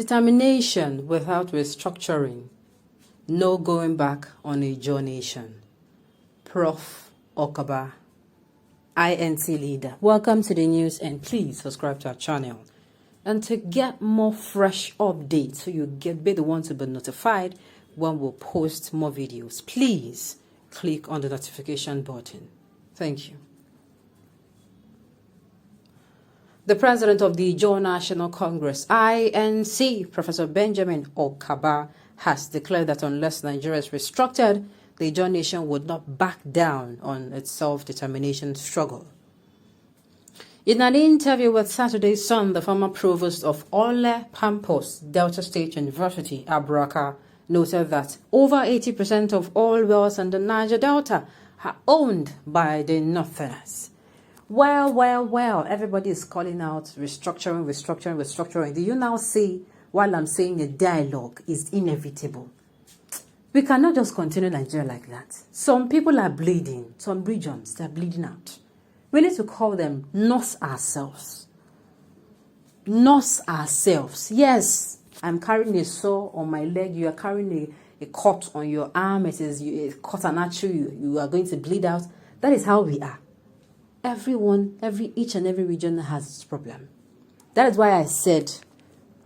Determination without restructuring. No going back on Ijaw nation. Prof. Okaba, INC leader. Welcome to the news and please subscribe to our channel. And to get more fresh updates so you be the one to be notified when we post more videos, please click on the notification button. Thank you. The president of the Ijaw National Congress, INC, Professor Benjamin Okaba, has declared that unless Nigeria is restructured, the Ijaw nation would not back down on its self-determination struggle. In an interview with Saturday's Sun, the former provost of Ole Pampos, Delta State University, Abraka, noted that over 80% of all wells in the Niger Delta are owned by the Northerners. Well, everybody is calling out restructuring. Do you now see, while I'm saying a dialogue is inevitable? We cannot just continue Nigeria like that. Some people are bleeding. Some regions, they're bleeding out. We need to call them nurse ourselves. Yes, I'm carrying a sore on my leg. You are carrying a cut on your arm. It is a cut and at you are going to bleed out. That is how we are. Each and every region has its problem. That is why I said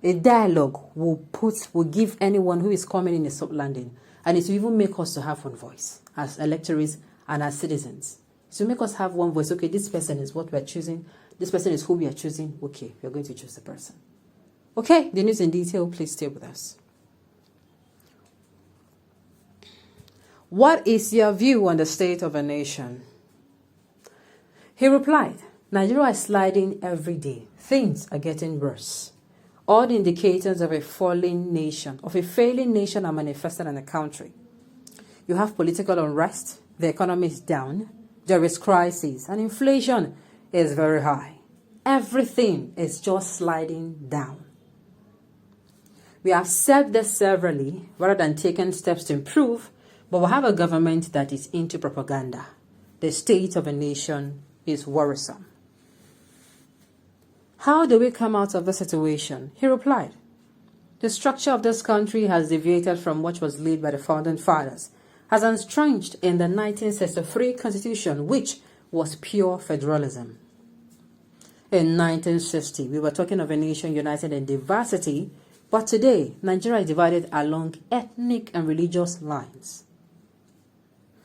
a dialogue will give anyone who is coming in a soft landing, and it will even make us to have one voice as electors and as citizens. So make us have one voice. Okay, this person is what we are choosing. This person is who we are choosing. Okay, we are going to choose the person. Okay, the news in detail, please stay with us. What is your view on the state of a nation? He replied, Nigeria is sliding every day. Things are getting worse. All the indicators of a failing nation are manifested in the country. You have political unrest, the economy is down, there is crisis, and inflation is very high. Everything is just sliding down. We have said this severally, rather than taking steps to improve, but we have a government that is into propaganda. The state of a nation is worrisome. How do we come out of the situation? He replied, the structure of this country has deviated from what was laid by the founding fathers, as entrenched in the 1963 Constitution, which was pure federalism. In 1960, we were talking of a nation united in diversity, but today, Nigeria is divided along ethnic and religious lines.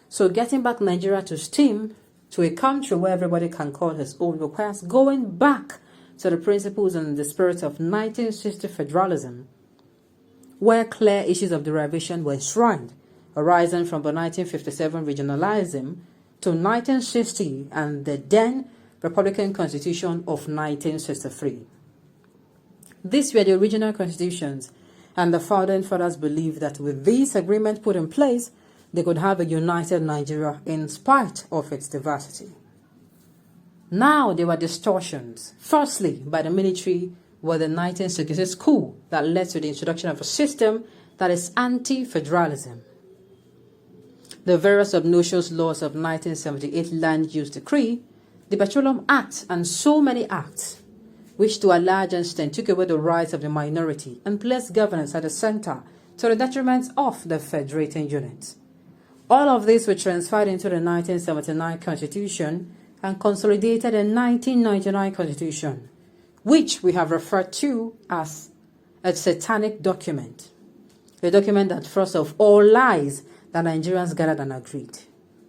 So getting back Nigeria to steam, to a country where everybody can call his own, requires going back to the principles and the spirit of 1960 federalism, where clear issues of derivation were enshrined, arising from the 1957 regionalism to 1960 and the then Republican Constitution of 1963. These were the original constitutions, and the founding fathers believed that with these agreements put in place, they could have a united Nigeria in spite of its diversity. Now there were distortions, firstly by the military with the 1966 coup that led to the introduction of a system that is anti-federalism. The various obnoxious laws of 1978 Land Use Decree, the Petroleum Act, and so many acts, which to a large extent took away the rights of the minority and placed governance at the center to the detriment of the federating unit. All of this were transferred into the 1979 Constitution and consolidated in 1999 Constitution, which we have referred to as a satanic document. A document that first of all lies that Nigerians gathered and agreed.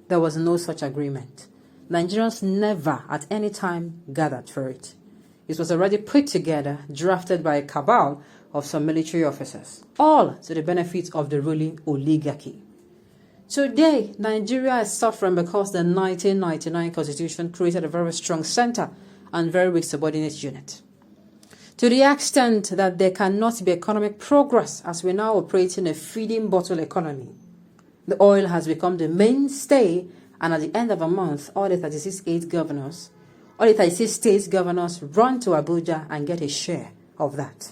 There was no such agreement. Nigerians never at any time gathered for it. It was already put together, drafted by a cabal of some military officers, all to the benefit of the ruling oligarchy. Today, Nigeria is suffering because the 1999 Constitution created a very strong center and very weak subordinate unit. To the extent that there cannot be economic progress as we now operate in a feeding bottle economy. The oil has become the mainstay, and at the end of a month, all the 36 states governors run to Abuja and get a share of that.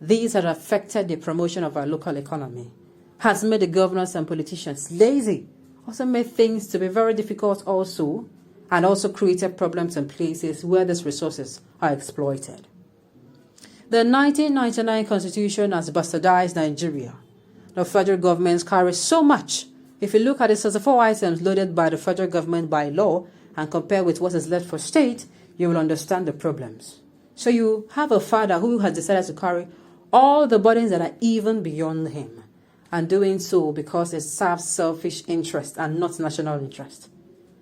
These have affected the promotion of our local economy, has made the governors and politicians lazy, also made things to be very difficult also, and also created problems in places where these resources are exploited. The 1999 Constitution has bastardized Nigeria. The federal government carries so much. If you look at the 64 items loaded by the federal government by law and compare with what is left for state, you will understand the problems. So you have a father who has decided to carry all the burdens that are even beyond him, and doing so because it serves selfish interest and not national interest.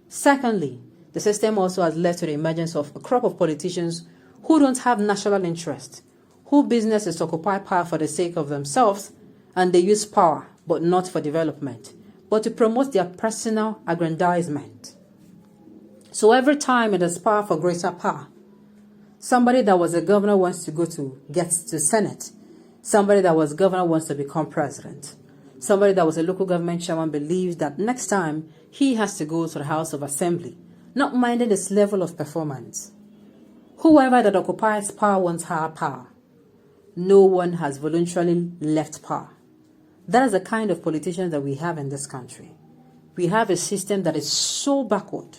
Secondly, the system also has led to the emergence of a crop of politicians who don't have national interest, whose business is to occupy power for the sake of themselves, and they use power, but not for development, but to promote their personal aggrandizement. So every time it is power for greater power, somebody that was a governor wants to get to Senate. Somebody that was governor wants to become president. Somebody that was a local government chairman believes that next time he has to go to the House of Assembly, not minding his level of performance. Whoever that occupies power wants higher power. No one has voluntarily left power. That is the kind of politicians that we have in this country. We have a system that is so backward.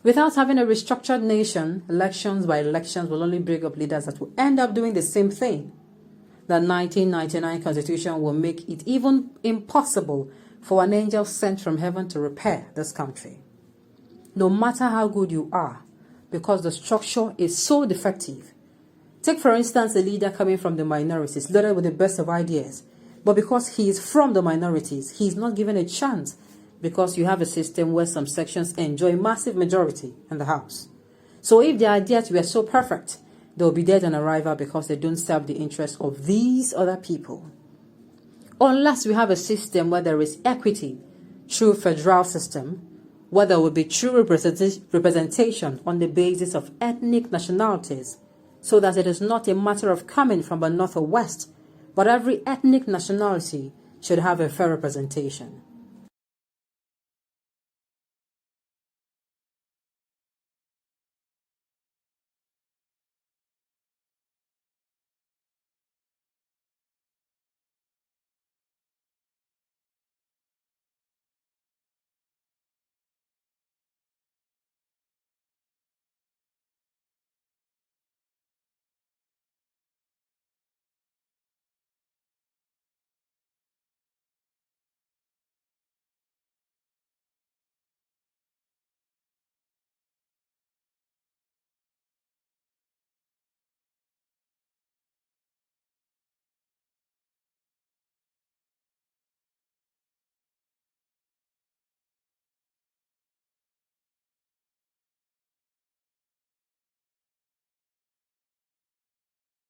Without having a restructured nation, elections by elections will only bring up leaders that will end up doing the same thing. The 1999 Constitution will make it even impossible for an angel sent from heaven to repair this country. No matter how good you are, because the structure is so defective. Take for instance a leader coming from the minorities, loaded with the best of ideas, but because he is from the minorities, he is not given a chance, because you have a system where some sections enjoy massive majority in the House. So if the ideas were so perfect, they will be dead on arrival because they don't serve the interests of these other people. Unless we have a system where there is equity through federal system, where there will be true representation on the basis of ethnic nationalities, so that it is not a matter of coming from the north or west, but every ethnic nationality should have a fair representation.